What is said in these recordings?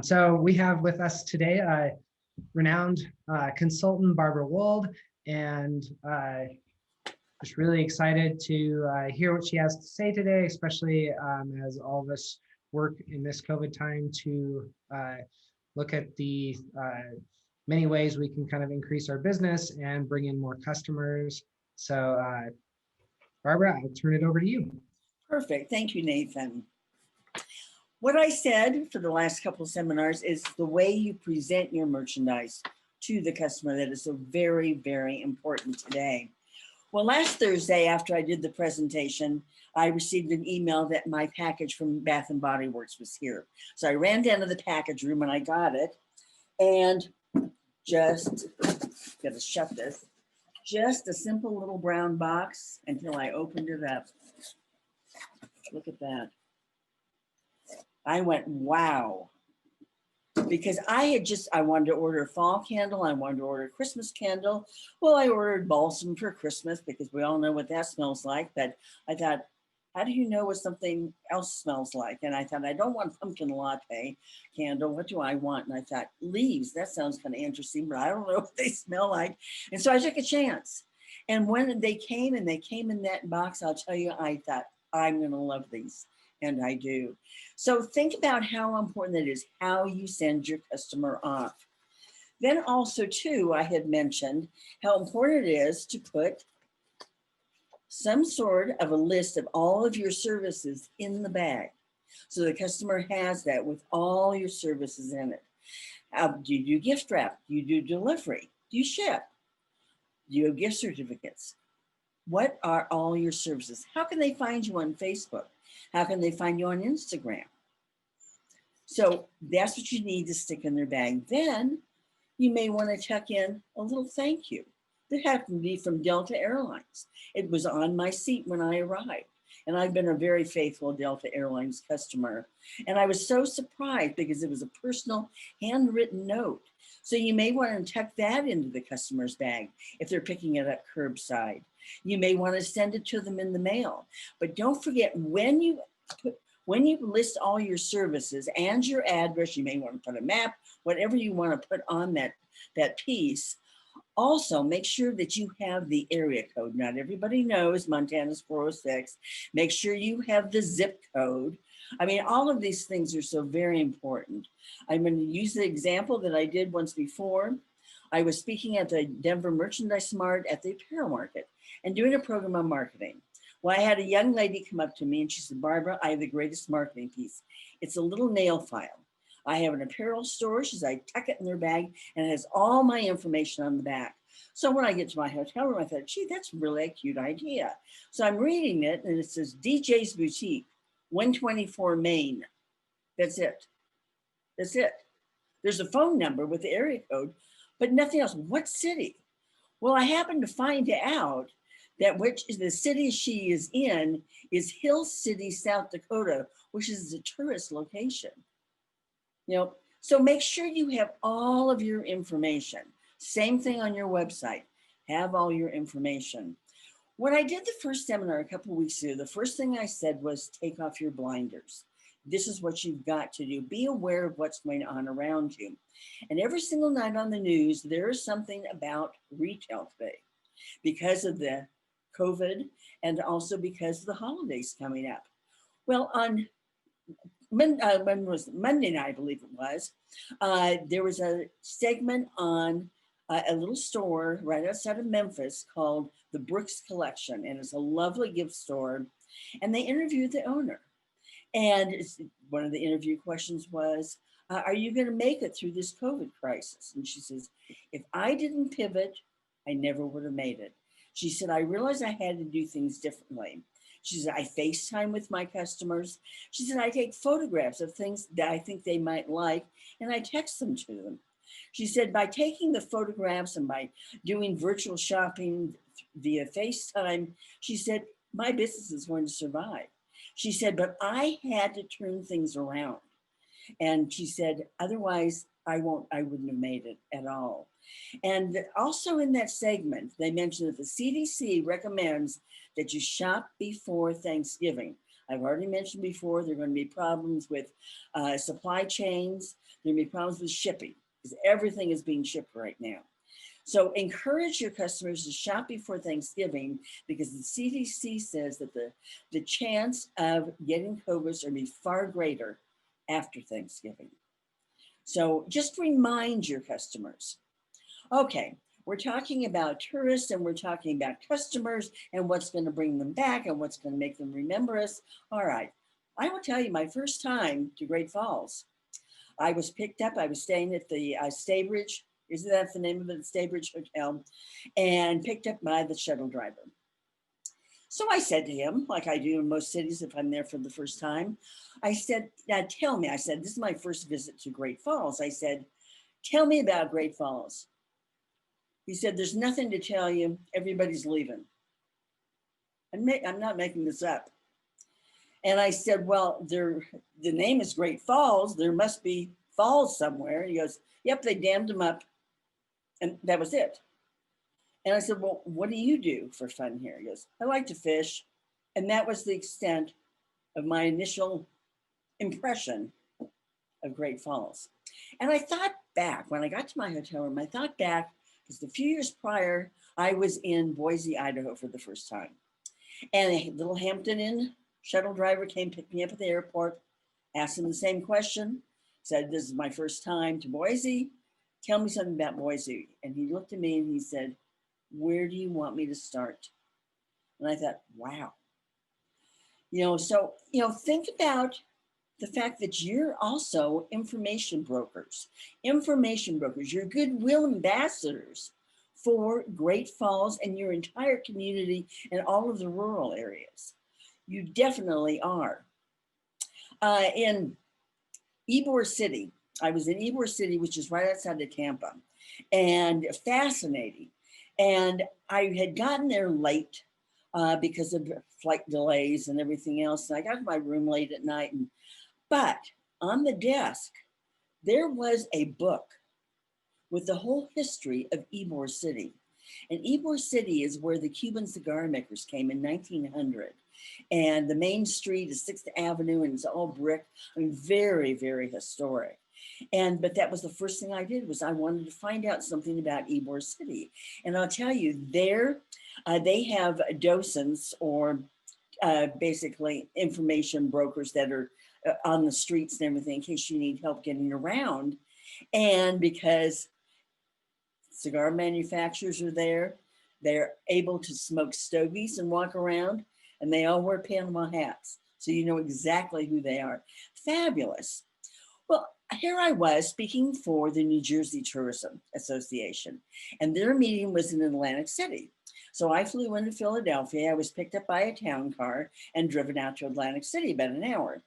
So we have with us today renowned consultant Barbara Wold, and just really excited to hear what she has to say today, especially as all of us work in this COVID time to look at the many ways we can kind of increase our business and bring in more customers. So Barbara, I'll turn it over to you. Perfect. Thank you, Nathan. What I said for the last couple of seminars is the way you present your merchandise to the customer that is so very, very important today. Well, last Thursday, after I did the presentation, I received an email that my package from Bath and Body Works was here. So I ran down to the package room and I got it, and just gotta shut this. Just a simple little brown box until I opened it up. Look at that. I went, wow. Because I wanted to order a fall candle. I wanted to order a Christmas candle. Well, I ordered balsam for Christmas because we all know what that smells like. But I thought, how do you know what something else smells like? And I thought, I don't want pumpkin latte candle. What do I want? And I thought, leaves. That sounds kind of interesting, but I don't know what they smell like. And so I took a chance. And when they came in that box, I'll tell you, I thought, I'm going to love these. And I do. So think about how important it is, how you send your customer off. Then also too, I had mentioned how important it is to put some sort of a list of all of your services in the bag. So the customer has that with all your services in it. Do you do gift wrap? Do you do delivery? Do you ship? Do you have gift certificates? What are all your services? How can they find you on Facebook? How can they find you on Instagram? So that's what you need to stick in their bag. Then you may want to tuck in a little thank you. That happened to be from Delta Airlines. It was on my seat when I arrived. And I've been a very faithful Delta Airlines customer. And I was so surprised because it was a personal handwritten note. So you may want to tuck that into the customer's bag if they're picking it up curbside. You may want to send it to them in the mail. But don't forget, when you list all your services and your address, you may want to put a map, whatever you want to put on that piece. Also, make sure that you have the area code. Not everybody knows Montana's 406. Make sure you have the zip code. I mean, all of these things are so very important. I'm going to use the example that I did once before. I was speaking at the Denver Merchandise Mart at the apparel market and doing a program on marketing. Well, I had a young lady come up to me and she said, Barbara, I have the greatest marketing piece. It's a little nail file. I have an apparel store. She said, I tuck it in their bag and it has all my information on the back. So when I get to my hotel room, I thought, gee, that's really a cute idea. So I'm reading it and it says DJ's Boutique, 124 Main. That's it. That's it. There's a phone number with the area code, but nothing else. What city? Well, I happened to find out that the city she is in is Hill City, South Dakota, which is a tourist location. So make sure you have all of your information. Same thing on your website. Have all your information. When I did the first seminar a couple of weeks ago, the first thing I said was take off your blinders. This is what you've got to do. Be aware of what's going on around you. And every single night on the news, there is something about retail today because of the COVID and also because of the holidays coming up. Well, on when was Monday night, I believe it was, there was a segment on a little store right outside of Memphis called the Brooks Collection. And it's a lovely gift store. And they interviewed the owner. And one of the interview questions was, are you going to make it through this COVID crisis? And she says, if I didn't pivot, I never would have made it. She said, I realized I had to do things differently. She said, I FaceTime with my customers. She said, I take photographs of things that I think they might like, and I text them to them. She said, by taking the photographs and by doing virtual shopping via FaceTime, she said, my business is going to survive. She said, but I had to turn things around. And she said, otherwise, I wouldn't have made it at all. And also in that segment, they mentioned that the CDC recommends that you shop before Thanksgiving. I've already mentioned before, there are going to be problems with supply chains. There are going to be problems with shipping because everything is being shipped right now. So encourage your customers to shop before Thanksgiving because the CDC says that the chance of getting COVID is going to be far greater after Thanksgiving. So just remind your customers. Okay, we're talking about tourists and we're talking about customers and what's going to bring them back and what's going to make them remember us. All right, I will tell you my first time to Great Falls. I was picked up, I was staying at the Staybridge, isn't that the name of it, the Staybridge Hotel, and picked up by the shuttle driver. So I said to him, like I do in most cities if I'm there for the first time, I said, now tell me, I said, this is my first visit to Great Falls. I said, tell me about Great Falls. He said, there's nothing to tell you, everybody's leaving. I'm not making this up. And I said, well, the name is Great Falls, there must be falls somewhere. He goes, yep, they dammed them up. And that was it. And I said, well, what do you do for fun here? He goes, I like to fish. And that was the extent of my initial impression of Great Falls. And I thought back, when I got to my hotel room, I thought back, because a few years prior, I was in Boise, Idaho for the first time. And a little Hampton Inn shuttle driver came, picked me up at the airport, asked him the same question, said, this is my first time to Boise. Tell me something about Boise. And he looked at me and he said, where do you want me to start? And I thought, wow. So, think about the fact that you're also information brokers. You're goodwill ambassadors for Great Falls and your entire community and all of the rural areas. You definitely are. In Ybor City, I was in Ybor City, which is right outside of Tampa, and fascinating. And I had gotten there late because of flight delays and everything else. And I got to my room late at night. But on the desk, there was a book with the whole history of Ybor City. And Ybor City is where the Cuban cigar makers came in 1900. And the main street is 6th Avenue and it's all brick. I mean, very, very historic. But that was the first thing I did was I wanted to find out something about Ybor City. And I'll tell you, there they have docents or basically information brokers that are on the streets and everything in case you need help getting around. And because cigar manufacturers are there, they're able to smoke stogies and walk around, and they all wear Panama hats. So you know exactly who they are. Fabulous. Well, here I was speaking for the New Jersey Tourism Association, and their meeting was in Atlantic City. So I flew into Philadelphia. I was picked up by a town car and driven out to Atlantic City, about an hour.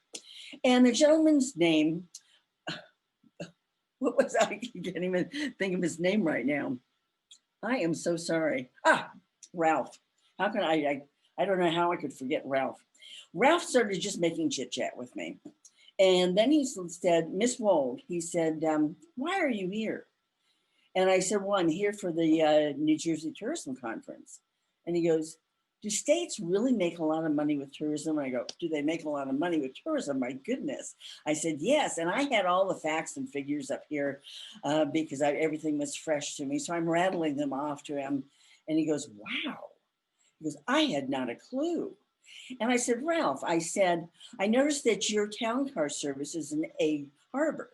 And the gentleman's name, what was I can't even think of his name right now. I am so sorry. Ralph. How can I don't know how I could forget Ralph. Ralph started just making chit chat with me. And then he said, Miss Wold, he said, why are you here? And I said, well, I'm here for the New Jersey Tourism Conference. And he goes, do states really make a lot of money with tourism? And I go, do they make a lot of money with tourism? My goodness. I said, yes. And I had all the facts and figures up here because everything was fresh to me. So I'm rattling them off to him. And he goes, wow. He goes, I had not a clue. And I said, Ralph, I said, I noticed that your town car service is in Egg Harbor,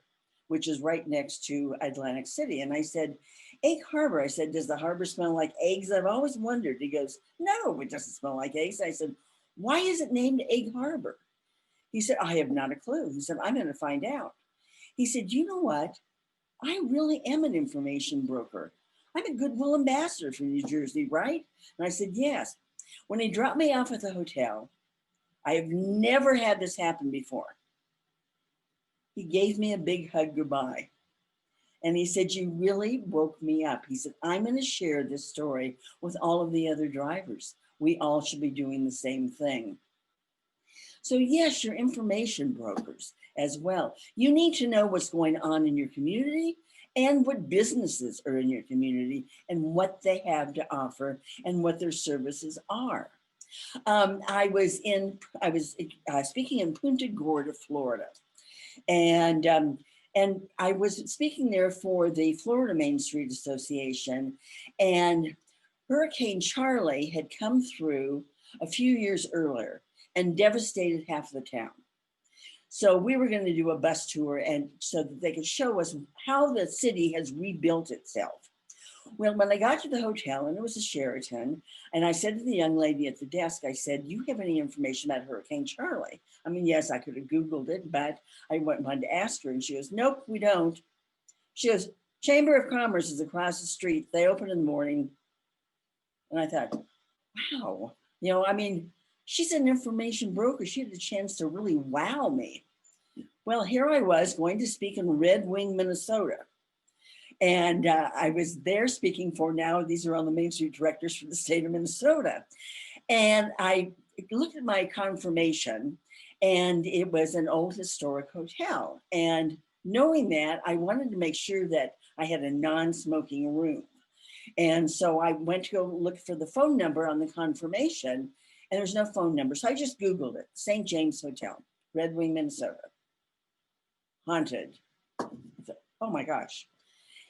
which is right next to Atlantic City. And I said, Egg Harbor, I said, does the harbor smell like eggs? I've always wondered. He goes, no, it doesn't smell like eggs. I said, why is it named Egg Harbor? He said, I have not a clue. He said, I'm going to find out. He said, you know what? I really am an information broker. I'm a goodwill ambassador for New Jersey, right? And I said, yes. When he dropped me off at the hotel, I have never had this happen before. He gave me a big hug goodbye. And he said, you really woke me up. He said, I'm going to share this story with all of the other drivers. We all should be doing the same thing. So yes, you're information brokers as well. You need to know what's going on in your community and what businesses are in your community and what they have to offer and what their services are. I was speaking in Punta Gorda, Florida, and I was speaking there for the Florida Main Street Association, and Hurricane Charlie had come through a few years earlier and devastated half of the town. So we were going to do a bus tour, and so that they could show us how the city has rebuilt itself. Well, when I got to the hotel, and it was a Sheraton, and I said to the young lady at the desk, I said, "Do you have any information about Hurricane Charlie?" I mean, yes, I could have Googled it, but I wanted to ask her, and she goes, "Nope, we don't." She goes, "Chamber of Commerce is across the street. They open in the morning." And I thought, wow, I mean, she's an information broker. She had a chance to really wow me. Well, here I was going to speak in Red Wing, Minnesota. And I was there speaking for, now these are on the Main Street directors for the state of Minnesota. And I looked at my confirmation, and it was an old historic hotel. And knowing that, I wanted to make sure that I had a non-smoking room. And so I went to go look for the phone number on the confirmation, and there's no phone number. So I just Googled it, St. James Hotel, Red Wing, Minnesota, haunted. Oh my gosh.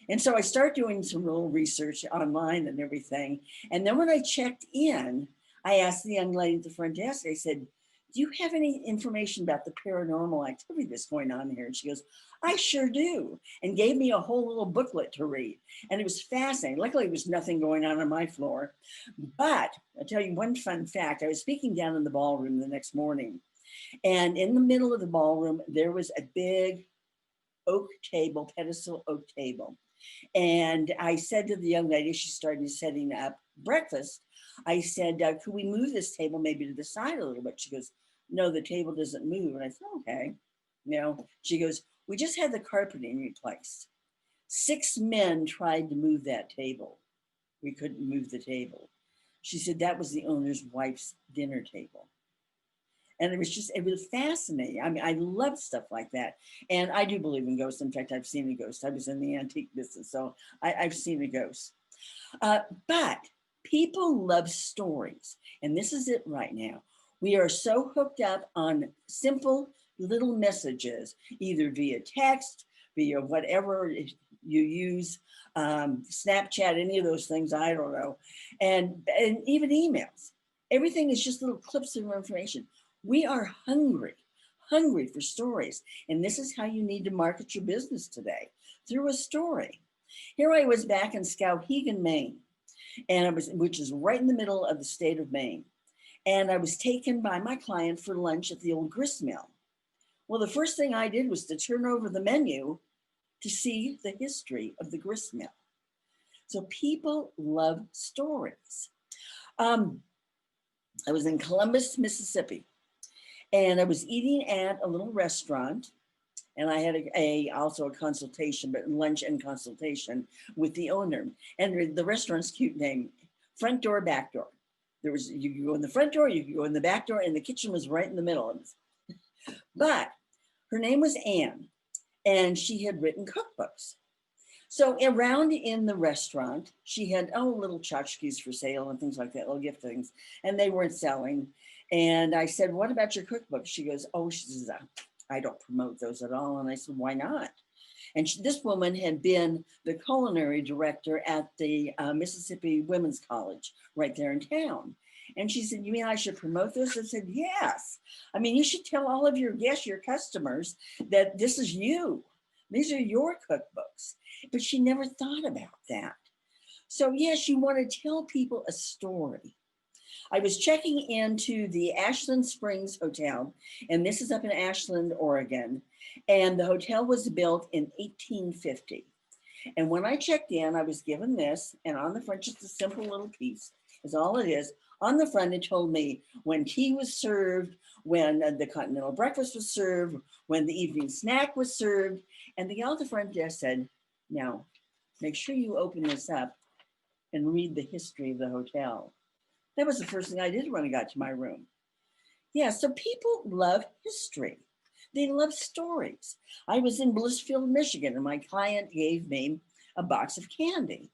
And so I started doing some little research online and everything. And then when I checked in, I asked the young lady at the front desk, I said, "Do you have any information about the paranormal activity that's going on here?" And she goes, "I sure do," and gave me a whole little booklet to read. And it was fascinating. Luckily, there was nothing going on my floor. But I'll tell you one fun fact. I was speaking down in the ballroom the next morning. And in the middle of the ballroom, there was a big oak table, pedestal oak table. And I said to the young lady, she started setting up breakfast, I said, "Could we move this table maybe to the side a little bit?" She goes, "No, the table doesn't move." And I said, "Okay." She goes, "We just had the carpeting replaced. 6 men tried to move that table. We couldn't move the table." She said that was the owner's wife's dinner table. And it was fascinating. I mean, I love stuff like that. And I do believe in ghosts. In fact, I've seen a ghost. I was in the antique business, so I've seen a ghost. But people love stories. And this is it right now. We are so hooked up on simple little messages, either via text, via whatever you use, Snapchat, any of those things, I don't know. And even emails. Everything is just little clips of information. We are hungry for stories. And this is how you need to market your business today, through a story. Here I was back in Skowhegan, Maine, which is right in the middle of the state of Maine. And I was taken by my client for lunch at the old grist mill. Well, the first thing I did was to turn over the menu to see the history of the grist mill. So people love stories. I was in Columbus, Mississippi, and I was eating at a little restaurant, and I had also a consultation, but lunch and consultation with the owner. And the restaurant's cute name, front door, back door. You could go in the front door, you could go in the back door, and the kitchen was right in the middle. But her name was Anne, and she had written cookbooks. So around in the restaurant, she had little tchotchkes for sale and things like that, little gift things, and they weren't selling. And I said, "What about your cookbook?" She goes, she says, "I don't promote those at all." And I said, "Why not?" And this woman had been the culinary director at the Mississippi Women's College right there in town. And she said, "You mean I should promote this?" I said, "Yes. I mean, you should tell all of your guests, your customers, that this is you. These are your cookbooks." But she never thought about that. So yes, you want to tell people a story. I was checking into the Ashland Springs Hotel, and this is up in Ashland, Oregon. And the hotel was built in 1850. And when I checked in, I was given this, and on the front, just a simple little piece is all it is. On the front, it told me when tea was served, when the continental breakfast was served, when the evening snack was served. And the gal at the front desk said, "Now, make sure you open this up and read the history of the hotel." That was the first thing I did when I got to my room. Yeah, so people love history. They love stories. I was in Blissfield, Michigan, and my client gave me a box of candy.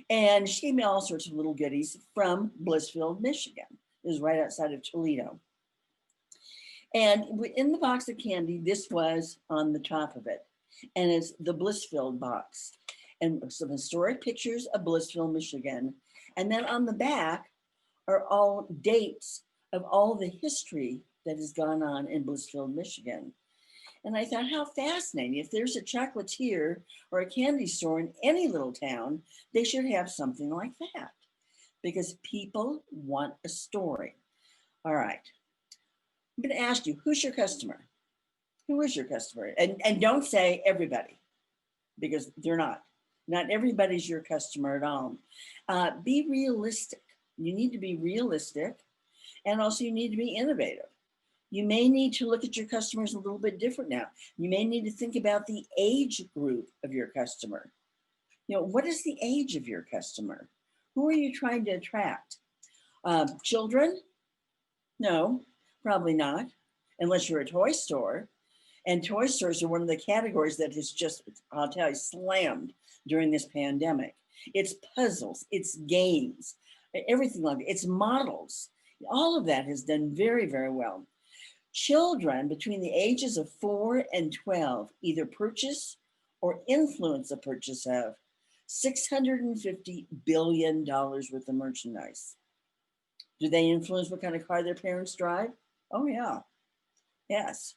And she gave me all sorts of little goodies from Blissfield, Michigan. It was right outside of Toledo. And in the box of candy, this was on the top of it. And it's the Blissfield box. And some historic pictures of Blissfield, Michigan. And then on the back are all dates of all the history that has gone on in Blissfield, Michigan. And I thought, how fascinating. If there's a chocolatier or a candy store in any little town, they should have something like that because people want a story. All right. I'm going to ask you, who's your customer? Who is your customer? And don't say everybody because they're not. Not everybody's your customer at all. Be realistic. You need to be realistic, and also you need to be innovative. You may need to look at your customers a little bit different now. You may need to think about the age group of your customer. You know, what is the age of your customer? Who are you trying to attract? Children? No, probably not, unless you're a toy store. And toy stores are one of the categories that has just, I'll tell you, slammed during this pandemic. It's puzzles, it's games, everything like that. It's models. All of that has done very, very well. Children between the ages of 4 and 12 either purchase or influence the purchase of $650 billion worth of merchandise. Do they influence what kind of car their parents drive? Oh, yeah. Yes.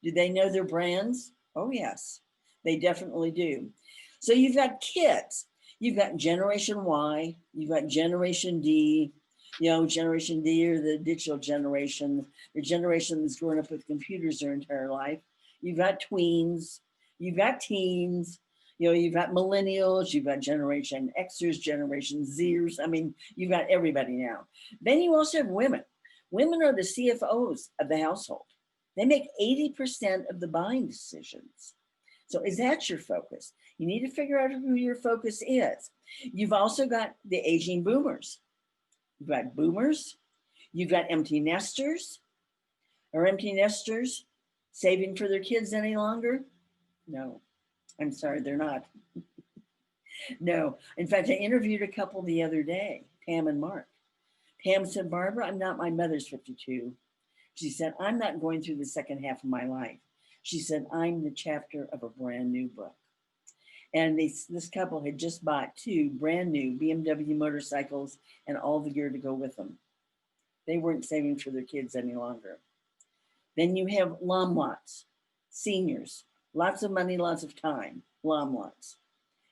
Do they know their brands? Oh, yes. They definitely do. So you've got kids. You've got Generation Y. You've got Generation D. You know, Generation D or the digital generation, the generation that's grown up with computers their entire life. You've got tweens. You've got teens. You know, you've got millennials. You've got Generation Xers, Generation Zers. I mean, you've got everybody now. Then you also have women. Women are the CFOs of the household. They make 80% of the buying decisions. So is that your focus? You need to figure out who your focus is. You've also got the aging boomers. You've got boomers. You've got empty nesters. Are empty nesters saving for their kids any longer? No, I'm sorry, they're not. No, in fact, I interviewed a couple the other day, Pam and Mark. Pam said, Barbara, I'm not, my mother's 52. She said, I'm not going through the second half of my life. She said, I'm the chapter of a brand new book. And this couple had just bought 2 brand new BMW motorcycles and all the gear to go with them. They weren't saving for their kids any longer. Then you have lomlots, seniors, lots of money, lots of time, lomlots.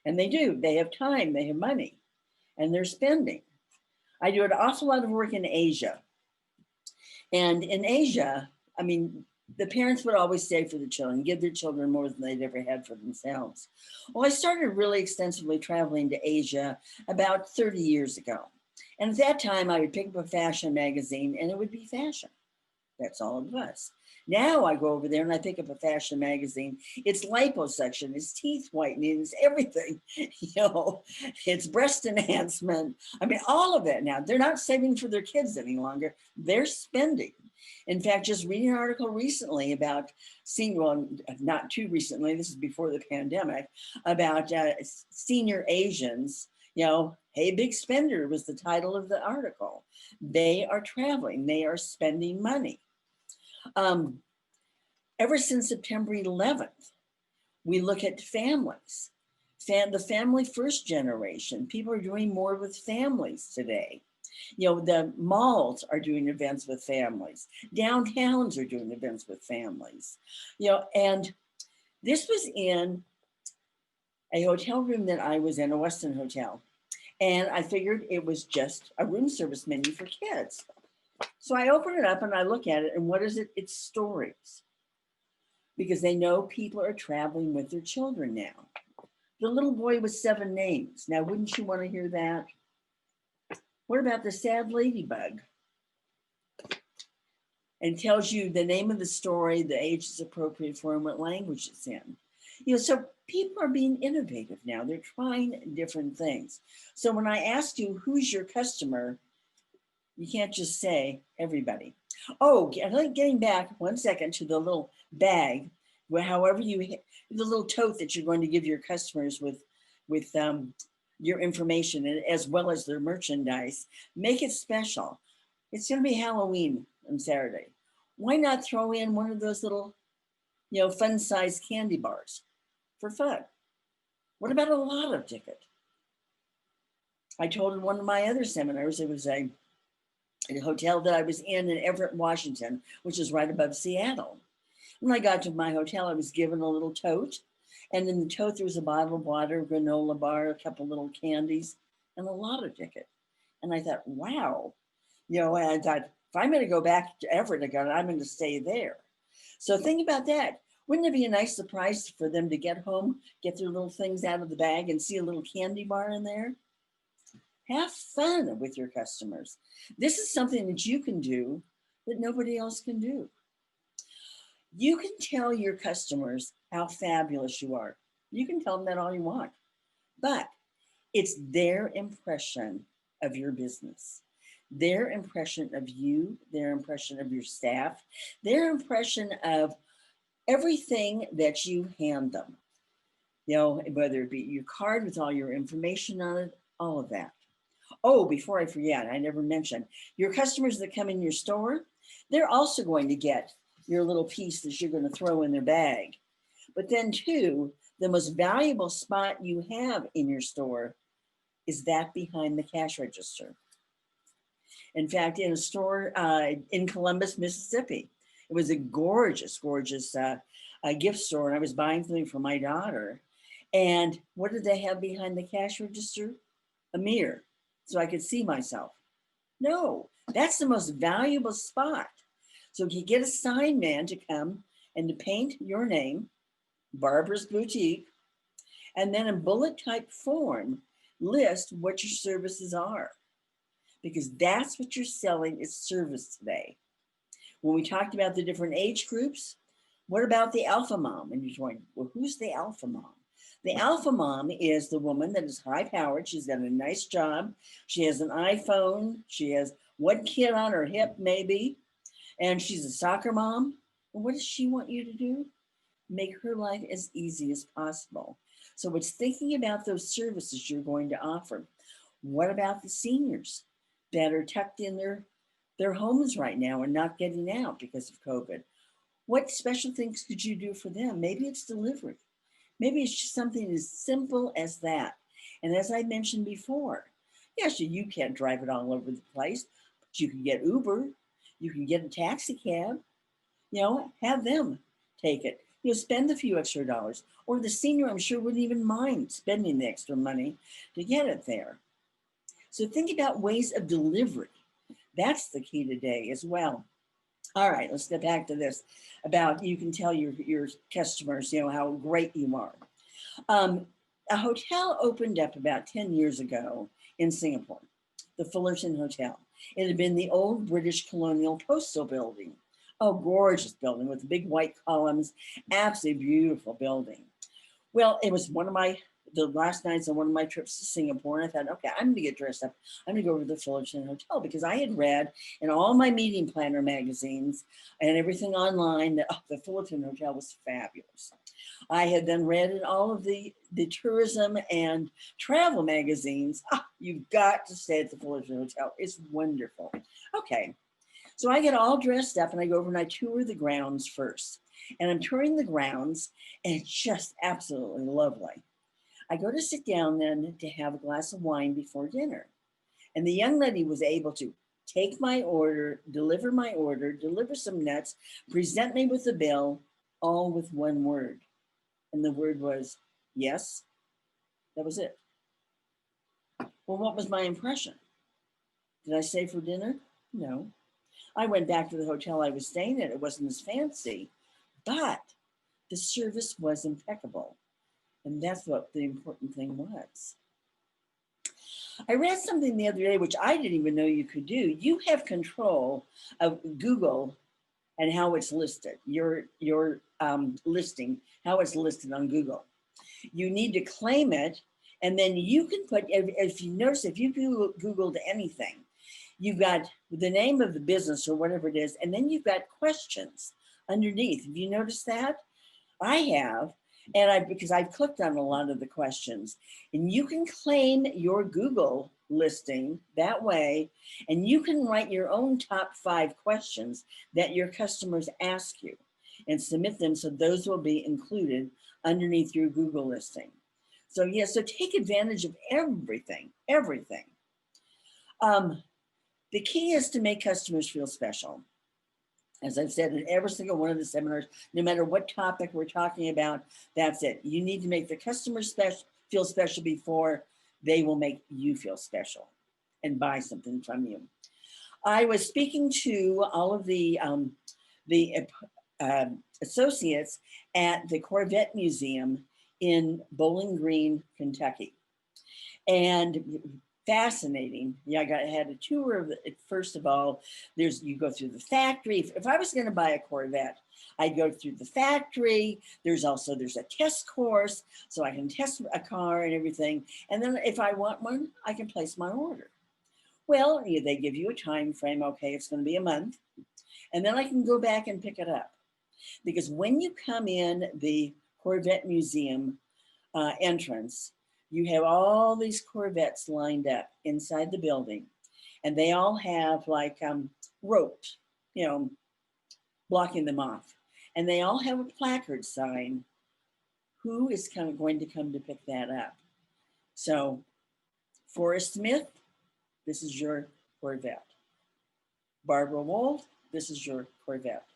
And they do, they have time, they have money, and they're spending. I do an awful lot of work in Asia. And in Asia, I mean, the parents would always stay for the children, give their children more than they'd ever had for themselves. Well, I started really extensively traveling to Asia about 30 years ago. And at that time, I would pick up a fashion magazine and it would be fashion. That's all it was. Now I go over there and I pick up a fashion magazine. It's liposuction, it's teeth whitening, it's everything. You know, it's breast enhancement. I mean, all of it now. They're not saving for their kids any longer. They're spending. In fact, just reading an article recently about senior, well, not too recently, this is before the pandemic, about senior Asians. You know, hey, big spender was the title of the article. They are traveling, they are spending money. Ever since September 11th, we look at families, the family first generation. People are doing more with families today. You know, the malls are doing events with families. Downtowns are doing events with families. You know, and this was in a hotel room that I was in, a Westin hotel. And I figured it was just a room service menu for kids. So I open it up and I look at it, and what is it? It's stories. Because they know people are traveling with their children now. The little boy with 7 names. Now, wouldn't you want to hear that? What about the sad ladybug? And tells you the name of the story, the age is appropriate for, and what language it's in. You know, so people are being innovative now. They're trying different things. So when I asked you, who's your customer? You can't just say everybody. Oh, getting back 1 second to the little bag, where however the little tote that you're going to give your customers with your information as well as their merchandise, make it special. It's going to be Halloween on Saturday. Why not throw in one of those little, you know, fun-sized candy bars for fun? What about a lotto ticket? I told in one of my other seminars, it was a hotel that I was in Everett, Washington, which is right above Seattle. When I got to my hotel, I was given a little tote. And in the tote, there was a bottle of water, a granola bar, a couple little candies, and a lotto ticket. And I thought, wow. You know, and I thought, if I'm going to go back to Everett again, I'm going to stay there. So think about that. Wouldn't it be a nice surprise for them to get home, get their little things out of the bag and see a little candy bar in there? Have fun with your customers. This is something that you can do that nobody else can do. You can tell your customers how fabulous you are. You can tell them that all you want, but it's their impression of your business, their impression of you, their impression of your staff, their impression of everything that you hand them. You know, whether it be your card with all your information on it, all of that. Oh, before I forget, I never mentioned, your customers that come in your store, they're also going to get your little piece that you're going to throw in their bag. But then too, the most valuable spot you have in your store is that behind the cash register. In fact, in a store in Columbus, Mississippi, it was a gorgeous, gorgeous gift store. And I was buying something for my daughter. And what did they have behind the cash register? A mirror, so I could see myself. No, that's the most valuable spot. So you get a sign man to come and to paint your name, Barbara's Boutique, and then in bullet type form, list what your services are. Because that's what you're selling is service today. When we talked about the different age groups, what about the alpha mom? And you're going, well, who's the alpha mom? The alpha mom is the woman that is high powered. She's got a nice job. She has an iPhone. She has one kid on her hip, maybe. And she's a soccer mom. And what does she want you to do? Make her life as easy as possible. So it's thinking about those services you're going to offer. What about the seniors that are tucked in their homes right now and not getting out because of COVID? What special things could you do for them? Maybe it's delivery. Maybe it's just something as simple as that. And as I mentioned before, yes, you can't drive it all over the place, but you can get Uber, you can get a taxi cab, you know, have them take it. You know, spend a few extra dollars. Or the senior, I'm sure, wouldn't even mind spending the extra money to get it there. So think about ways of delivery. That's the key today as well. All right, let's get back to this about you can tell your customers, you know, how great you are. A hotel opened up about 10 years ago in Singapore, the Fullerton Hotel. It had been the old British colonial postal building. Oh, gorgeous building with big white columns, absolutely beautiful building. Well, it was the last nights on one of my trips to Singapore, and I thought, okay, I'm going to get dressed up. I'm going to go over to the Fullerton Hotel because I had read in all my meeting planner magazines and everything online that the Fullerton Hotel was fabulous. I had then read in all of the tourism and travel magazines, you've got to stay at the Fullerton Hotel. It's wonderful. Okay, so I get all dressed up and I go over and I tour the grounds first. And I'm touring the grounds and it's just absolutely lovely. I go to sit down then to have a glass of wine before dinner. And the young lady was able to take my order, deliver some nuts, present me with the bill, all with one word. And the word was, yes. That was it. Well, what was my impression? Did I stay for dinner? No. I went back to the hotel I was staying at. It wasn't as fancy, but the service was impeccable. And that's what the important thing was. I read something the other day, which I didn't even know you could do. You have control of Google and how it's listed, your listing, how it's listed on Google. You need to claim it. And then you can put, if you notice, if you Googled anything, you've got the name of the business or whatever it is, and then you've got questions underneath. Have you noticed that? I have. And because I've clicked on a lot of the questions, and you can claim your Google listing that way, and you can write your own top 5 questions that your customers ask you and submit them, so those will be included underneath your Google listing. So yeah, so take advantage of everything. The key is to make customers feel special. As I've said in every single one of the seminars, no matter what topic we're talking about, that's it. You need to make the customer feel special before they will make you feel special and buy something from you. I was speaking to all of the associates at the Corvette Museum in Bowling Green, Kentucky. And fascinating. Yeah, I had a tour of it. First of all, you go through the factory. If I was going to buy a Corvette, I'd go through the factory. There's a test course, so I can test a car and everything. And then if I want one, I can place my order. Well, they give you a time frame. Okay, it's going to be a month. And then I can go back and pick it up. Because when you come in the Corvette Museum entrance, you have all these Corvettes lined up inside the building, and they all have like ropes, blocking them off. And they all have a placard sign, who is going to come to pick that up. So Forrest Smith, this is your Corvette. Barbara Wold, this is your Corvette.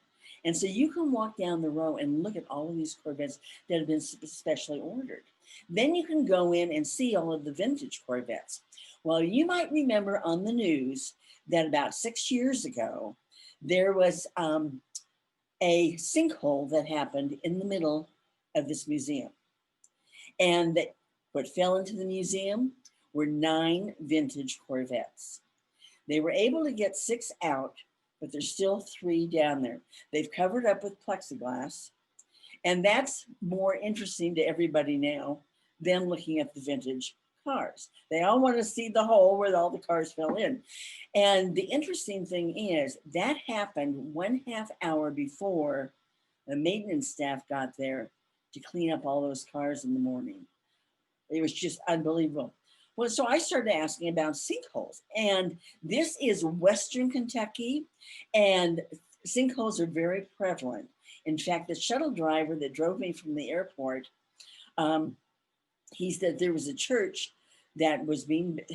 And so you can walk down the row and look at all of these Corvettes that have been specially ordered. Then you can go in and see all of the vintage Corvettes. Well, you might remember on the news that about 6 years ago, there was a sinkhole that happened in the middle of this museum. And what fell into the museum were 9 vintage Corvettes. They were able to get 6 out, but there's still 3 down there. They've covered up with plexiglass. And that's more interesting to everybody now than looking at the vintage cars. They all want to see the hole where all the cars fell in. And the interesting thing is that happened 1/2 hour before the maintenance staff got there to clean up all those cars in the morning. It was just unbelievable. Well, so I started asking about sinkholes, and this is Western Kentucky, and sinkholes are very prevalent. In fact, the shuttle driver that drove me from the airport, he said there was a church that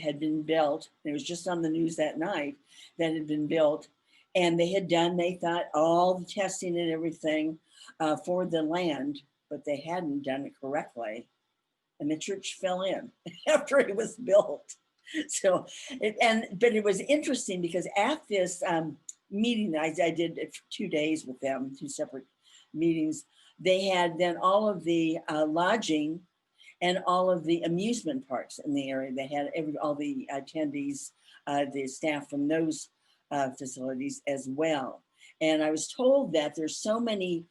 had been built. It was just on the news that night that had been built, and they thought all the testing and everything for the land, but they hadn't done it correctly. And the church fell in after it was built. So, but it was interesting because at this meeting, I did it for 2 days with them, 2 separate meetings. They had then all of the lodging and all of the amusement parks in the area. They had all the attendees, the staff from those facilities as well. And I was told that there's so many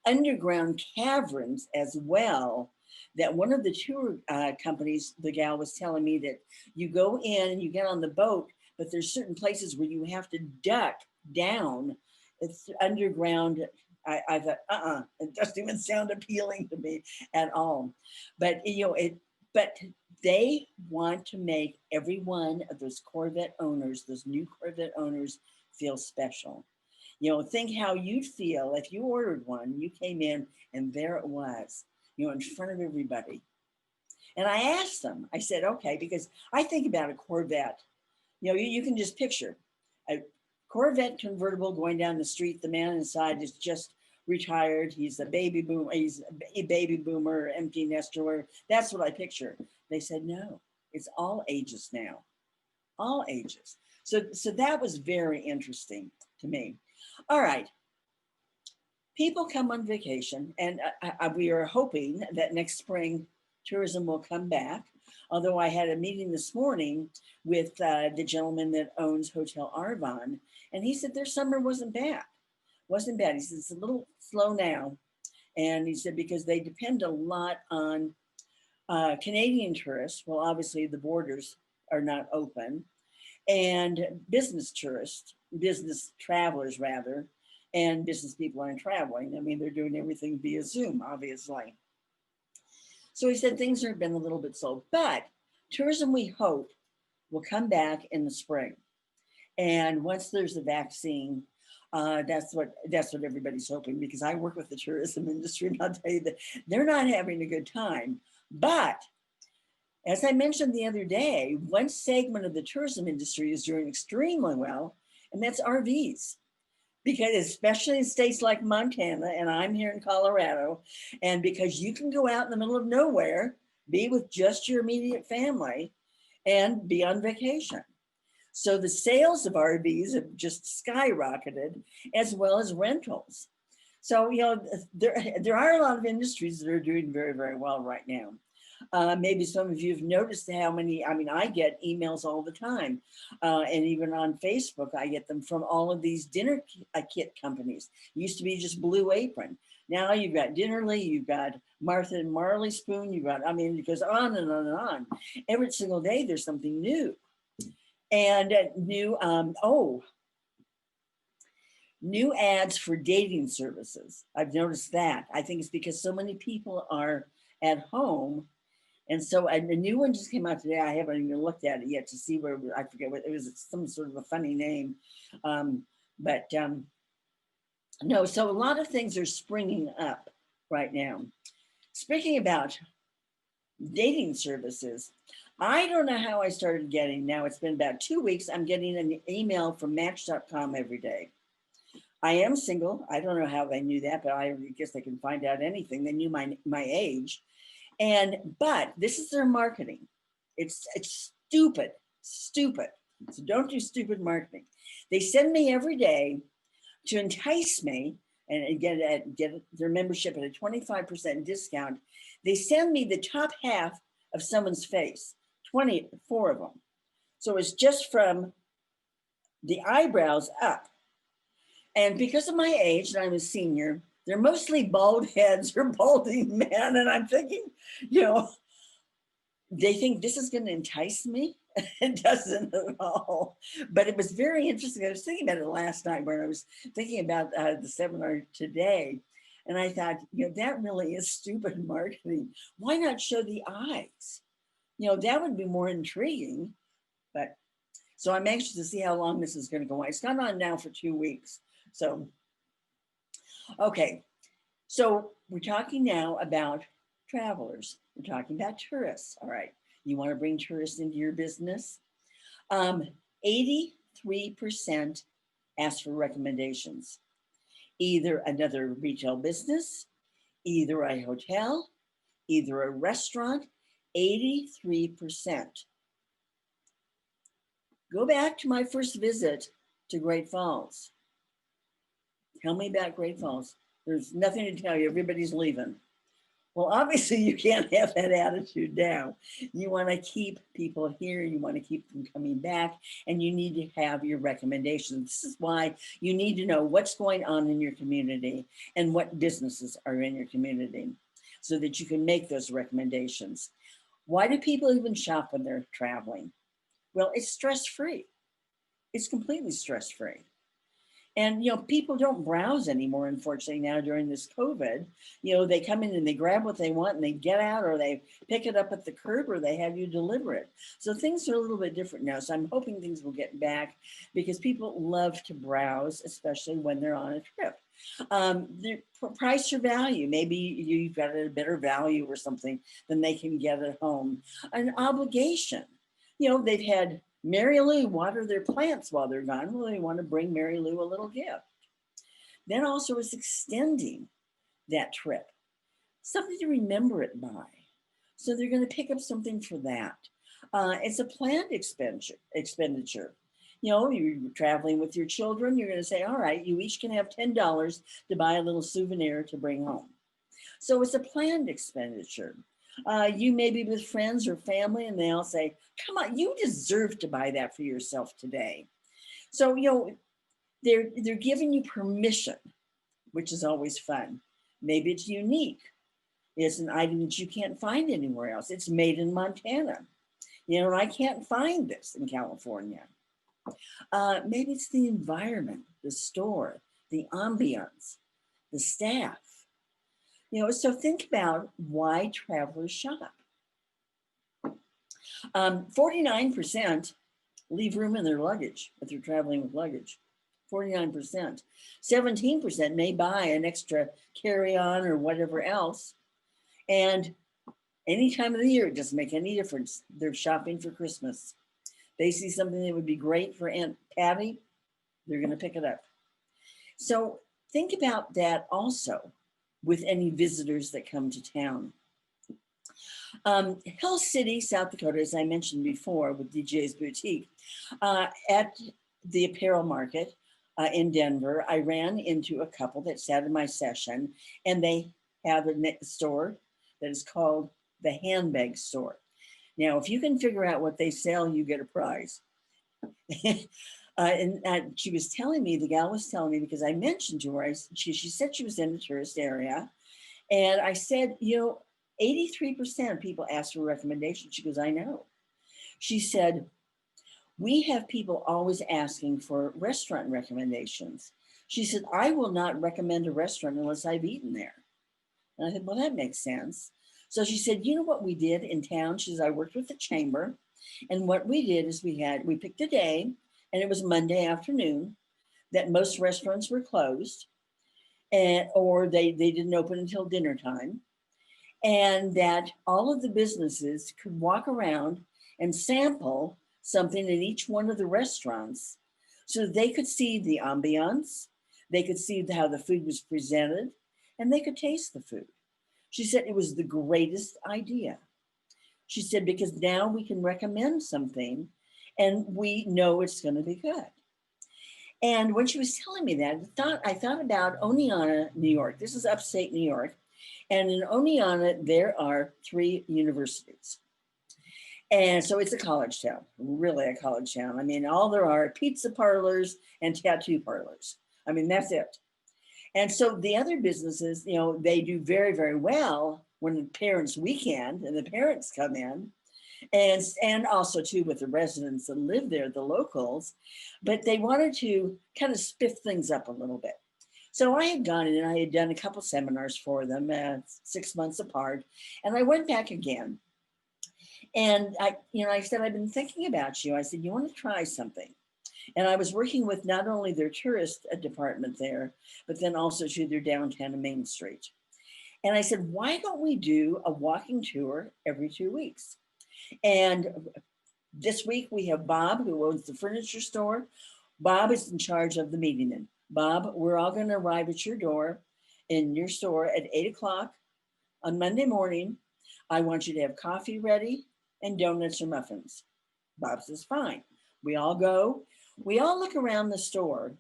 underground caverns as well, that one of the tour companies, the gal was telling me that you go in and you get on the boat, but there's certain places where you have to duck down. It's underground. I thought, it doesn't even sound appealing to me at all. But but they want to make every one of those Corvette owners, those new Corvette owners, feel special. Think how you'd feel if you ordered one, you came in and there it was, in front of everybody. And I asked them, I said, okay, because I think about a Corvette, you can just picture a Corvette convertible going down the street. The man inside is just retired. He's a baby boomer. He's a baby boomer, empty nester. That's what I picture. They said, no, it's all ages now, all ages. So that was very interesting to me. All right. People come on vacation, and we are hoping that next spring tourism will come back. Although I had a meeting this morning with the gentleman that owns Hotel Arvon, and he said their summer wasn't bad. He said it's a little slow now. And he said because they depend a lot on Canadian tourists. Well, obviously the borders are not open. And business travelers rather, and business people aren't traveling. I mean, they're doing everything via Zoom, obviously. So he said things have been a little bit slow, but tourism, we hope, will come back in the spring. And once there's a vaccine, that's what everybody's hoping, because I work with the tourism industry, and I'll tell you that they're not having a good time. But as I mentioned the other day, one segment of the tourism industry is doing extremely well, and that's RVs. Because especially in states like Montana, and I'm here in Colorado, and because you can go out in the middle of nowhere, be with just your immediate family, and be on vacation. So the sales of RVs have just skyrocketed, as well as rentals. So, there are a lot of industries that are doing very, very well right now. Maybe some of you have noticed how many, I get emails all the time. And even on Facebook, I get them from all of these dinner kit companies. It used to be just Blue Apron. Now you've got Dinnerly, you've got Martha and Marley Spoon, you've got, it goes on and on and on. Every single day there's something new. And new ads for dating services. I've noticed that. I think it's because so many people are at home. And so a new one just came out today. I haven't even looked at it yet to see where, I forget what it was. It's some sort of a funny name. No, so a lot of things are springing up right now. Speaking about dating services, I don't know how I started getting, now it's been about 2 weeks, I'm getting an email from Match.com every day. I am single. I don't know how they knew that, but I guess they can find out anything. They knew my age. But this is their marketing. It's stupid. So don't do stupid marketing. They send me every day to entice me and get their membership at a 25% discount. They send me the top half of someone's face, 24 of them. So it's just from the eyebrows up. And because of my age, and I'm a senior, they're mostly bald heads or balding men. And I'm thinking, they think this is going to entice me. It doesn't at all. But it was very interesting. I was thinking about it last night when I was thinking about the seminar today. And I thought, that really is stupid marketing. Why not show the eyes? That would be more intriguing. But so I'm anxious to see how long this is going to go on. It's gone on now for 2 weeks. So, okay. So we're talking now about travelers. We're talking about tourists. All right. You want to bring tourists into your business? 83% ask for recommendations. Either another retail business, either a hotel, either a restaurant, 83%. Go back to my first visit to Great Falls. Tell me about Great Falls. There's nothing to tell you. Everybody's leaving. Well, obviously you can't have that attitude now. You want to keep people here. You want to keep them coming back, and you need to have your recommendations. This is why you need to know what's going on in your community and what businesses are in your community so that you can make those recommendations. Why do people even shop when they're traveling? Well, it's stress-free. It's completely stress-free. And, people don't browse anymore, unfortunately, now during this COVID. They come in and they grab what they want and they get out, or they pick it up at the curb, or they have you deliver it. So things are a little bit different now. So I'm hoping things will get back, because people love to browse, especially when they're on a trip. The price or value, maybe you've got a better value or something than they can get at home. An obligation. They've had Mary Lou water their plants while they're gone. Well, they want to bring Mary Lou a little gift. Then also is extending that trip, something to remember it by. So they're going to pick up something for that. It's a planned expenditure. You're traveling with your children. You're going to say, all right, you each can have $10 to buy a little souvenir to bring home. So it's a planned expenditure. You may be with friends or family, and they all say, come on, you deserve to buy that for yourself today. So, they're giving you permission, which is always fun. Maybe it's unique. It's an item that you can't find anywhere else. It's made in Montana. And I can't find this in California. Maybe it's the environment, the store, the ambiance, the staff. So think about why travelers shop. 49% leave room in their luggage if they're traveling with luggage. 49%. 17% may buy an extra carry-on or whatever else. And any time of the year, it doesn't make any difference. They're shopping for Christmas. They see something that would be great for Aunt Patty, they're going to pick it up. So think about that also with any visitors that come to town. Hill City, South Dakota, as I mentioned before, with DJ's Boutique, at the apparel market in Denver, I ran into a couple that sat in my session, and they have a store that is called the Handbag Store. Now, if you can figure out what they sell, you get a prize. And she was telling me, the gal was telling me, because I mentioned to her, she said she was in the tourist area. And I said, 83% of people ask for recommendations. She goes, I know. She said, we have people always asking for restaurant recommendations. She said, I will not recommend a restaurant unless I've eaten there. And I said, well, that makes sense. So she said, you know what we did in town? She says, I worked with the chamber. And what we did is we picked a day, and it was Monday afternoon, that most restaurants were closed, or they didn't open until dinner time. And that all of the businesses could walk around and sample something in each one of the restaurants so they could see the ambiance, they could see how the food was presented, and they could taste the food. She said it was the greatest idea. She said, because now we can recommend something and we know it's going to be good. And when she was telling me that, I thought about Oneonta, New York. This is upstate New York. And in Oneonta, there are 3 universities. And so it's a college town, really a college town. I mean, all there are pizza parlors and tattoo parlors. I mean, that's it. And so the other businesses, they do very, very well when the parents' weekend and the parents come in. And also too with the residents that live there, the locals, but they wanted to kind of spiff things up a little bit. So I had gone in and I had done a couple seminars for them 6 months apart, and I went back again. And I said, I've been thinking about you. I said, you want to try something? And I was working with not only their tourist department there, but then also to their downtown and Main Street. And I said, why don't we do a walking tour every 2 weeks? And this week we have Bob, who owns the furniture store. Bob is in charge of the meeting. Bob, we're all going to arrive at your door in your store at 8:00 on Monday morning. I want you to have coffee ready and donuts or muffins. Bob says, fine. We all go. We all look around the store,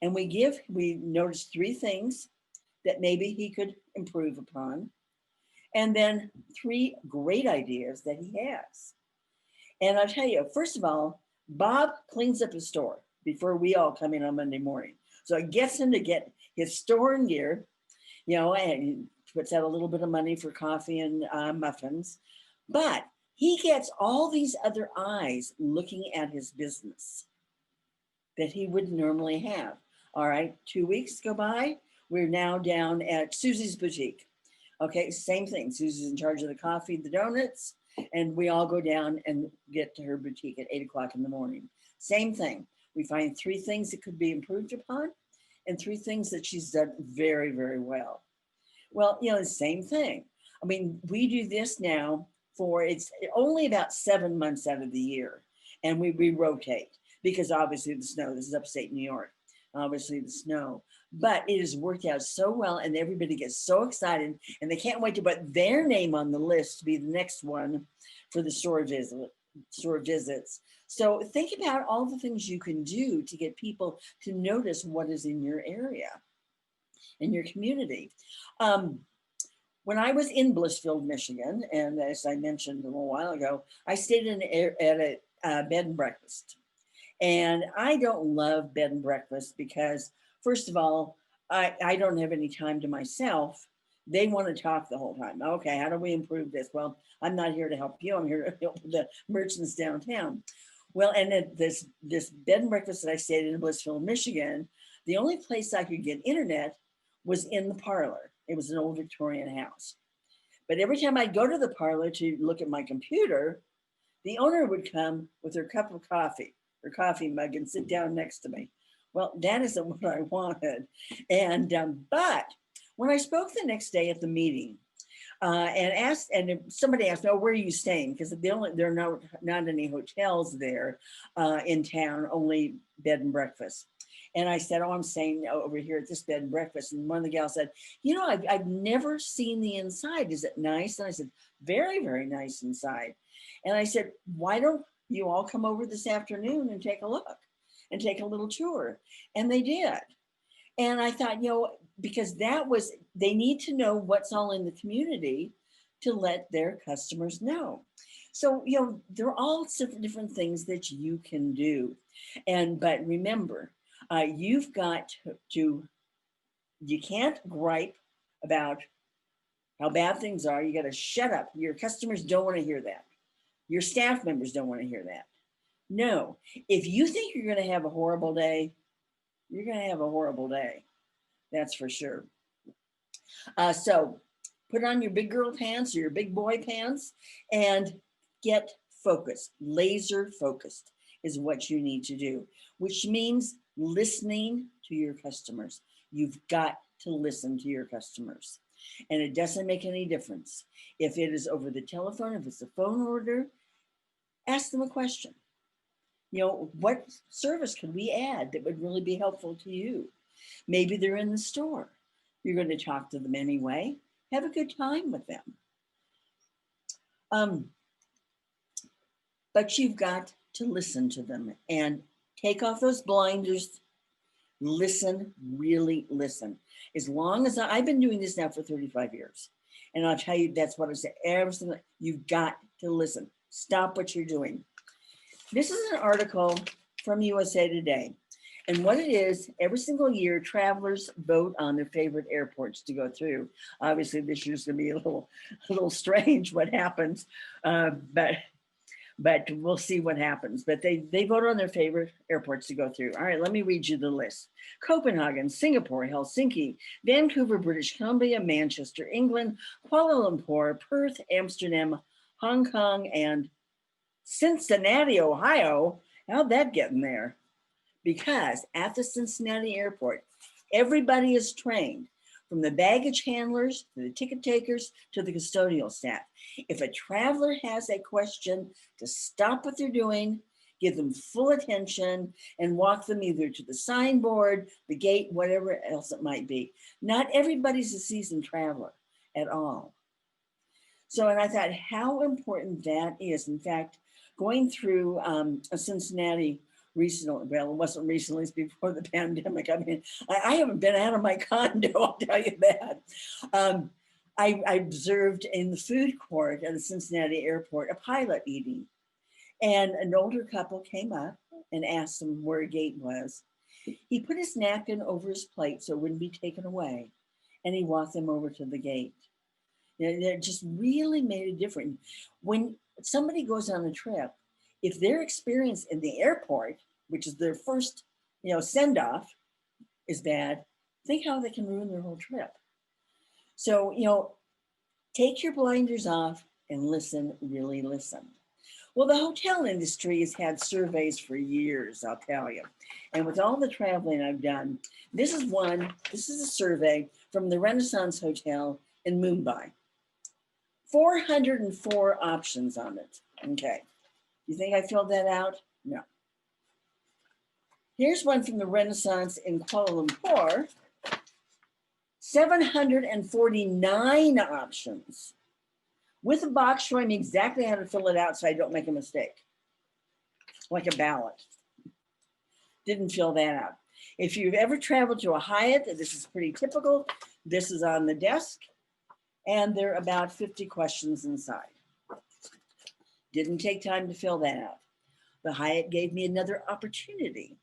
and we notice 3 things that maybe he could improve upon, and then 3 great ideas that he has. And I'll tell you, first of all, Bob cleans up his store before we all come in on Monday morning. So it gets him to get his store in gear, and he puts out a little bit of money for coffee and muffins. But he gets all these other eyes looking at his business that he wouldn't normally have. All right, 2 weeks go by. We're now down at Susie's Boutique. Okay, same thing. Susie's in charge of the coffee, the donuts, and we all go down and get to her boutique at 8:00 in the morning. Same thing. We find 3 things that could be improved upon and 3 things that she's done very, very well. Well, the same thing. I mean, we do this now it's only about 7 months out of the year, and we rotate because obviously the snow, this is upstate New York, obviously the snow, but it has worked out so well, and everybody gets so excited, and they can't wait to put their name on the list to be the next one for the store visits. So think about all the things you can do to get people to notice what is in your area, in your community. When I was in Blissfield, Michigan, and as I mentioned a little while ago, I stayed at a bed and breakfast. And I don't love bed and breakfast because, first of all, I don't have any time to myself. They want to talk the whole time. Okay, how do we improve this? Well, I'm not here to help you. I'm here to help the merchants downtown. Well, and at this bed and breakfast that I stayed in Blissfield, Michigan, the only place I could get internet was in the parlor. It was an old Victorian house. But every time I'd go to the parlor to look at my computer, the owner would come with her cup of coffee, her coffee mug, and sit down next to me. Well, that isn't what I wanted. And but when I spoke the next day at the meeting, and somebody asked, "Oh, where are you staying?" Because there are not any hotels there in town, only bed and breakfast. And I said, "Oh, I'm staying over here at this bed and breakfast." And one of the gals said, "You know, I've never seen the inside. Is it nice?" And I said, "Very, very nice inside." And I said, "Why don't you all come over this afternoon and take a look and take a little tour?" And they did. And I thought, because they need to know what's all in the community to let their customers know. So, there are all different things that you can do. But remember, you've got to, you can't gripe about how bad things are. You got to shut up. Your customers don't want to hear that. Your staff members don't want to hear that. No, if you think you're going to have a horrible day, you're going to have a horrible day. That's for sure. So put on your big girl pants or your big boy pants and get focused. Laser focused is what you need to do, which means listening to your customers. You've got to listen to your customers. And it doesn't make any difference. If it is over the telephone, if it's a phone order, ask them a question. What service could we add that would really be helpful to you? Maybe they're in the store. You're going to talk to them anyway. Have a good time with them. But you've got to listen to them and take off those blinders. Listen, really listen. As long as I've been doing this now for 35 years. And I'll tell you, that's what I say. Everything, you've got to listen. Stop what you're doing. This is an article from USA Today. And what it is, every single year, travelers vote on their favorite airports to go through. Obviously, this year's going to be a little strange what happens, but we'll see what happens. But they vote on their favorite airports to go through. All right, let me read you the list. Copenhagen, Singapore, Helsinki, Vancouver, British Columbia, Manchester, England, Kuala Lumpur, Perth, Amsterdam, Hong Kong, and Cincinnati, Ohio. How'd that get in there? Because at the Cincinnati airport, everybody is trained, from the baggage handlers to the ticket takers to the custodial staff. If a traveler has a question, to stop what they're doing, give them full attention, and walk them either to the signboard, the gate, whatever else it might be. Not everybody's a seasoned traveler at all. So, and I thought how important that is. In fact, going through Cincinnati recently, well, it wasn't recently, it's before the pandemic. I mean, I haven't been out of my condo, I'll tell you that. I observed in the food court at the Cincinnati airport a pilot eating. And an older couple came up and asked him where a gate was. He put his napkin over his plate so it wouldn't be taken away. And he walked them over to the gate. It just really made a difference. When somebody goes on a trip, if their experience in the airport, which is their first, send-off, is bad, think how they can ruin their whole trip. So, take your blinders off and listen, really listen. Well, the hotel industry has had surveys for years, I'll tell you. And with all the traveling I've done, this is a survey from the Renaissance Hotel in Mumbai. 404 options on it. Okay. You think I filled that out? No. Here's one from the Renaissance in Kuala Lumpur. 749 options with a box showing me exactly how to fill it out so I don't make a mistake. Like a ballot. Didn't fill that out. If you've ever traveled to a Hyatt, this is pretty typical. This is on the desk, and there are about 50 questions inside. Didn't take time to fill that out. The Hyatt gave me another opportunity.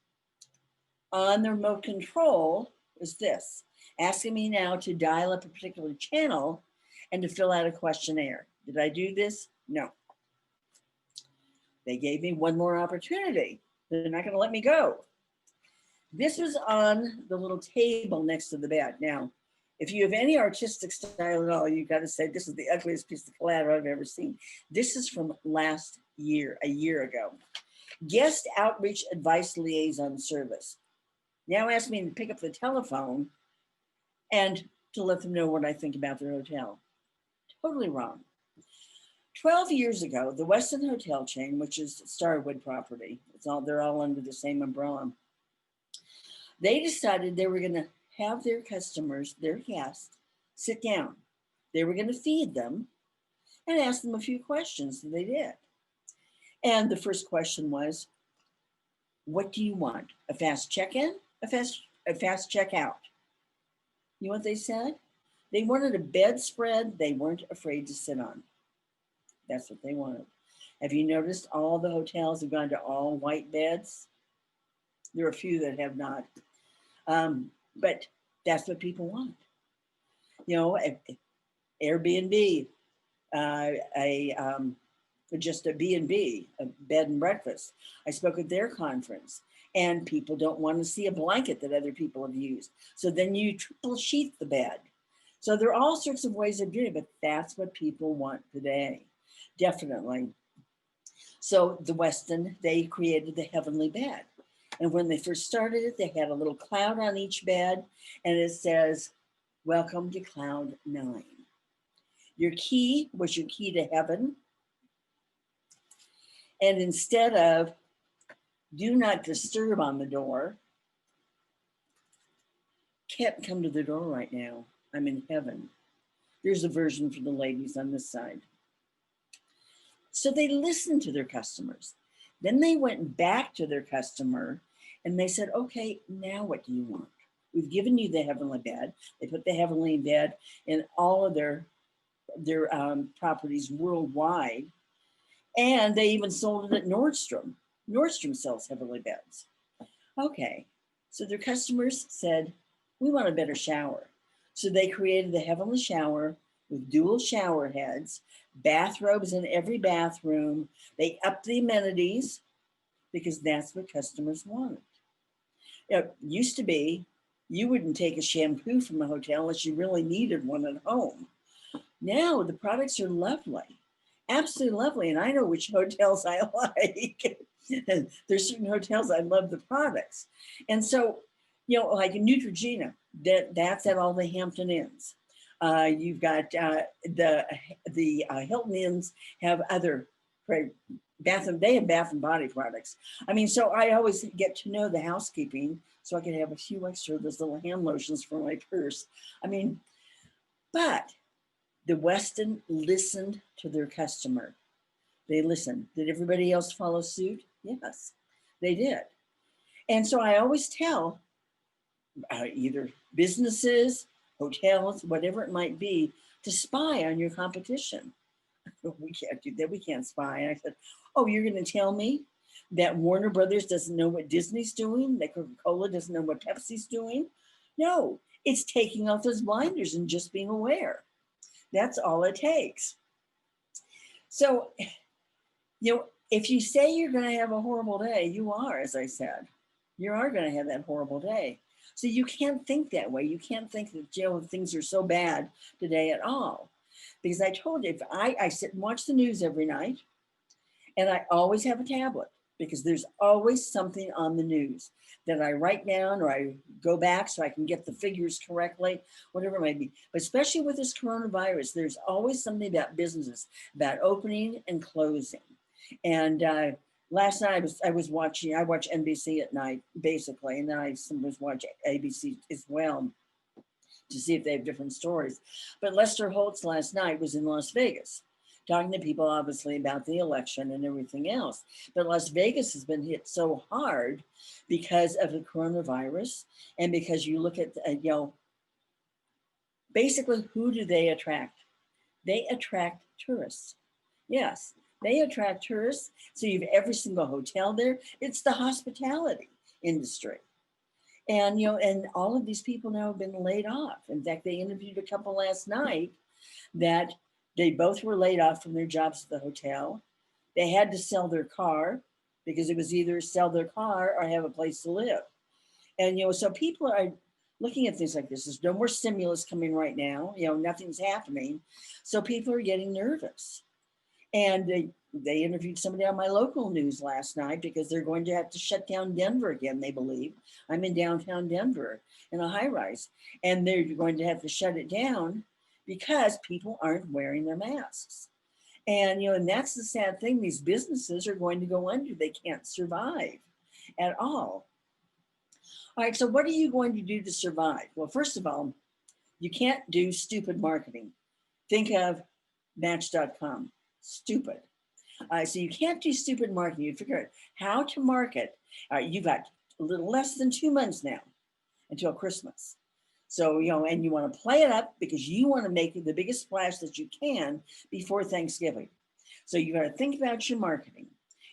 On the remote control is this, asking me now to dial up a particular channel and to fill out a questionnaire. Did I do this? No. They gave me one more opportunity. They're not going to let me go. This was on the little table next to the bed. Now, If you have any artistic style at all, you got to say, this is the ugliest piece of collateral I've ever seen. This is from last year, a year ago. Guest outreach advice liaison service. Now ask me to pick up the telephone and to let them know what I think about their hotel. Totally wrong. 12 years ago, the Westin hotel chain, which is Starwood property, they're all under the same umbrella. They decided they were going to have their customers, their guests, sit down. They were going to feed them and ask them a few questions, and they did. And the first question was, what do you want? A fast check-in, a fast check-out? You know what they said? They wanted a bedspread they weren't afraid to sit on. That's what they wanted. Have you noticed all the hotels have gone to all white beds? There are a few that have not. But that's what people want. You know, Airbnb, just a B&B, a bed and breakfast. I spoke at their conference, and people don't want to see a blanket that other people have used. So then you triple sheath the bed. So there are all sorts of ways of doing it, but that's what people want today, definitely. So the Westin, they created the heavenly bed. And when they first started it, they had a little cloud on each bed, and it says, welcome to Cloud 9. Your key was your key to heaven. And instead of do not disturb on the door, can't come to the door right now. I'm in heaven. There's a version for the ladies on this side. So they listened to their customers. Then they went back to their customer and they said, okay, now what do you want? We've given you the heavenly bed. They put the heavenly bed in all of their properties worldwide. And they even sold it at Nordstrom. Nordstrom sells heavenly beds. Okay, so their customers said, we want a better shower. So they created the heavenly shower with dual shower heads, bathrobes in every bathroom. They upped the amenities because that's what customers wanted. It used to be, you wouldn't take a shampoo from a hotel unless you really needed one at home. Now the products are lovely, absolutely lovely. And I know which hotels I like. There's certain hotels I love the products. And so, you know, like in Neutrogena, that's at all the Hampton Inns. You've got the Hilton Inns have other they have bath and body products. I mean, so I always get to know the housekeeping so I can have a few extra of those little hand lotions for my purse. I mean, but the Westin listened to their customer. They listened. Did everybody else follow suit? Yes, they did. And so I always tell either businesses, hotels, whatever it might be, to spy on your competition. We can't do that. We can't spy. And I said, oh, you're going to tell me that Warner Brothers doesn't know what Disney's doing, that Coca-Cola doesn't know what Pepsi's doing? No, it's taking off those blinders and just being aware. That's all it takes. So, you know, if you say you're going to have a horrible day, you are, as I said, you are going to have that horrible day. So you can't think that way. You can't think that, you know, things are so bad today at all. Because I told you, if I sit and watch the news every night, and I always have a tablet because there's always something on the news that I write down or I go back so I can get the figures correctly, whatever it might be. But especially with this coronavirus, there's always something about businesses, about opening and closing. And last night I watch NBC at night, basically, and then I sometimes watch ABC as well to see if they have different stories. But Lester Holtz last night was in Las Vegas, talking to people obviously about the election and everything else. But Las Vegas has been hit so hard because of the coronavirus and because you look at, you know, basically who do they attract? They attract tourists. Yes, they attract tourists. So you have every single hotel there. It's the hospitality industry. And, you know, and all of these people now have been laid off. In fact, they interviewed a couple last night that they both were laid off from their jobs at the hotel. They had to sell their car because it was either sell their car or have a place to live. And, you know, so people are, looking at things like this. There's no more stimulus coming right now. Nothing's happening. So people are getting nervous. And they interviewed somebody on my local news last night because they're going to have to shut down Denver again, they believe. I'm in downtown Denver in a high rise, and they're going to have to shut it down because people aren't wearing their masks. And that's the sad thing. These businesses are going to go under. They can't survive at all. All right, so what are you going to do to survive? Well, first of all, you can't do stupid marketing. Think of Match.com. Stupid. So you can't do stupid marketing. You figure out how to market. You've got a little less than 2 months now until Christmas. So, and you want to play it up because you want to make the biggest splash that you can before Thanksgiving. So you got to think about your marketing.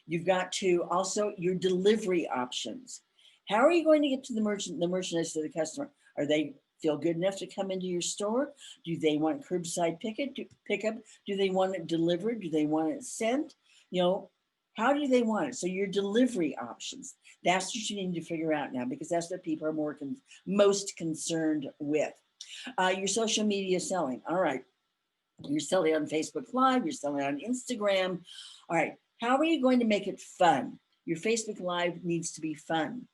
You've got to also your delivery options. How are you going to get to the merchandise to the customer? Are they feel good enough to come into your store? Do they want curbside pickup? Do they want it delivered? Do they want it sent? How do they want it? So your delivery options, that's what you need to figure out now, because that's what people are most concerned with. Your social media selling. All right. You're selling on Facebook Live, you're selling on Instagram. All right. How are you going to make it fun? Your Facebook Live needs to be fun.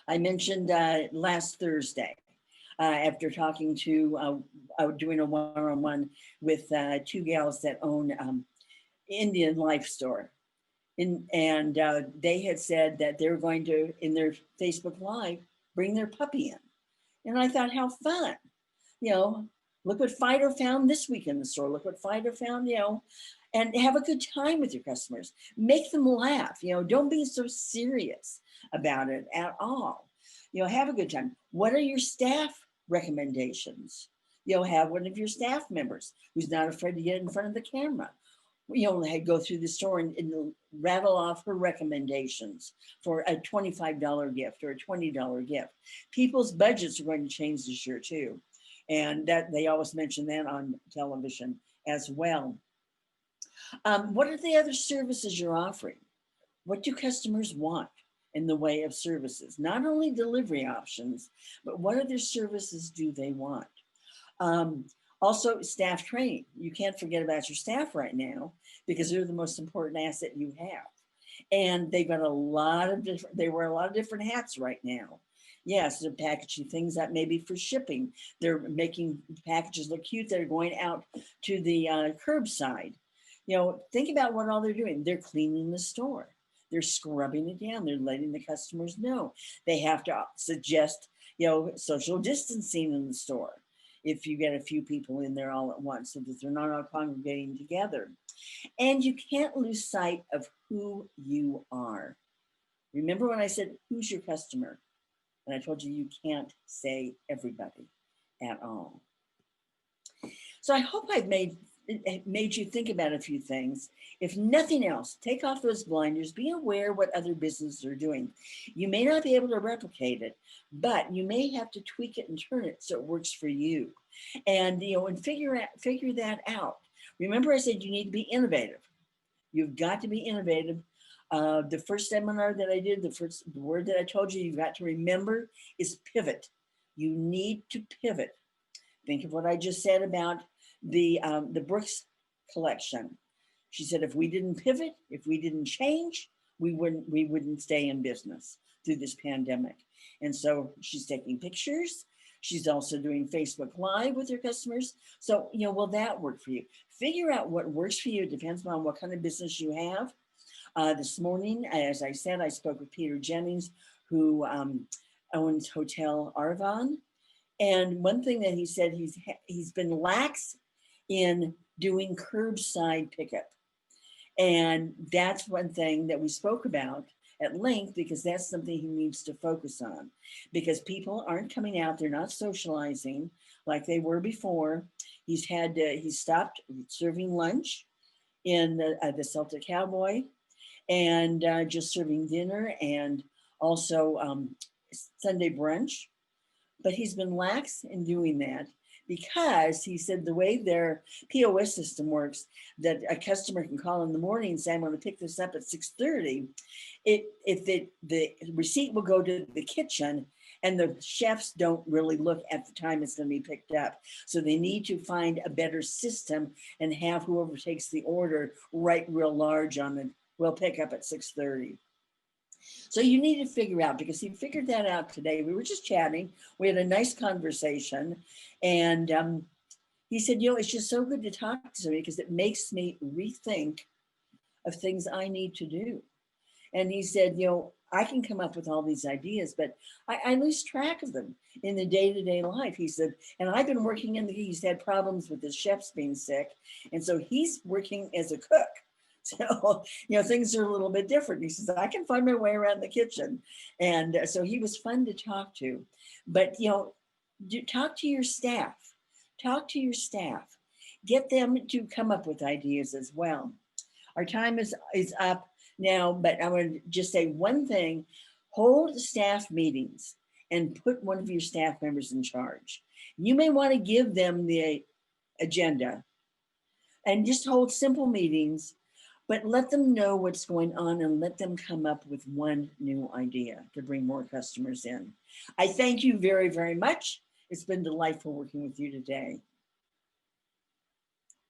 I mentioned last Thursday, after talking to, doing a one-on-one with 2 gals that own Indian Life Store. And they had said that they're going to, in their Facebook Live, bring their puppy in. And I thought, how fun. Look what Fido found this week in the store. Look what Fido found, and have a good time with your customers. Make them laugh. Don't be so serious about it at all. Have a good time. What are your staff recommendations? Have one of your staff members who's not afraid to get in front of the camera. Go through the store and rattle off her recommendations for a $25 gift or a $20 gift. People's budgets are going to change this year too. And that they always mention that on television as well. What are the other services you're offering? What do customers want in the way of services? Not only delivery options, but what other services do they want? Also, staff training. You can't forget about your staff right now because they're the most important asset you have. And they've got they wear a lot of different hats right now. Yes, they're packaging things that may be for shipping. They're making packages look cute. They're going out to the curbside. Think about what all they're doing. They're cleaning the store. They're scrubbing it down. They're letting the customers know. They have to suggest, social distancing in the store if you get a few people in there all at once so that they're not all congregating together. And you can't lose sight of who you are. Remember when I said, who's your customer? And I told you can't say everybody at all. So I hope I've made you think about a few things. If nothing else, take off those blinders, be aware what other businesses are doing. You may not be able to replicate it, but you may have to tweak it and turn it so it works for you. And figure that out. Remember I said you need to be innovative. You've got to be innovative. The first seminar that I did, the word that I told you you've got to remember is pivot. You need to pivot. Think of what I just said about the Brooks collection. She said, if we didn't pivot, if we didn't change, we wouldn't stay in business through this pandemic. And so she's taking pictures. She's also doing Facebook Live with her customers. So, will that work for you? Figure out what works for you. It depends on what kind of business you have. This morning, as I said, I spoke with Peter Jennings, who owns Hotel Arvon. And one thing that he said, he's been lax in doing curbside pickup. And that's one thing that we spoke about at length, because that's something he needs to focus on, because people aren't coming out. They're not socializing like they were before. He's stopped serving lunch in the Celtic Cowboy, and just serving dinner and also Sunday brunch. But he's been lax in doing that because he said the way their POS system works, that a customer can call in the morning and say, I'm going to pick this up at 6:30. The receipt will go to the kitchen And the chefs don't really look at the time it's going to be picked up. So they need to find a better system and have whoever takes the order write real large on it. We'll pick up at 6:30. So you need to figure out, because he figured that out today. We were just chatting. We had a nice conversation. And he said, it's just so good to talk to somebody because it makes me rethink of things I need to do. And he said, I can come up with all these ideas, but I lose track of them in the day-to-day life. He said, and I've been working he's had problems with his chefs being sick. And so he's working as a cook. So, things are a little bit different. He says, I can find my way around the kitchen. And so he was fun to talk to. But, talk to your staff. Talk to your staff. Get them to come up with ideas as well. Our time is up now, but I want to just say one thing. Hold staff meetings and put one of your staff members in charge. You may want to give them the agenda and just hold simple meetings, but let them know what's going on and let them come up with one new idea to bring more customers in. I thank you very, very much. It's been delightful working with you today.